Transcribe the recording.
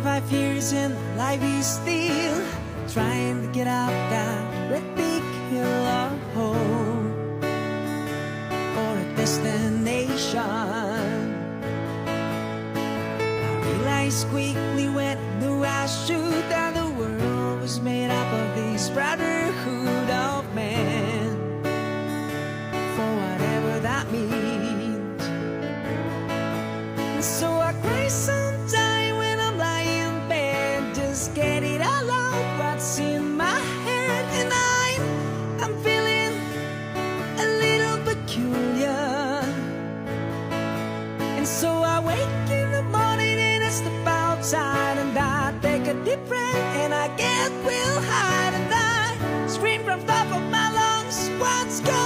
25 years and life is still trying to get up that red big hill of hope or a destination. I realized quickly when I knew I should that the world was made up of this brotherhood of men, for whatever that means. And so I cry sometimes when I'm lying in bed, just get it all out what's in my head. And I'm feeling a little peculiar. And so I wake in the morning and I step outside and I take a deep breath and I get real high and I scream from top of my lungs, what's going on?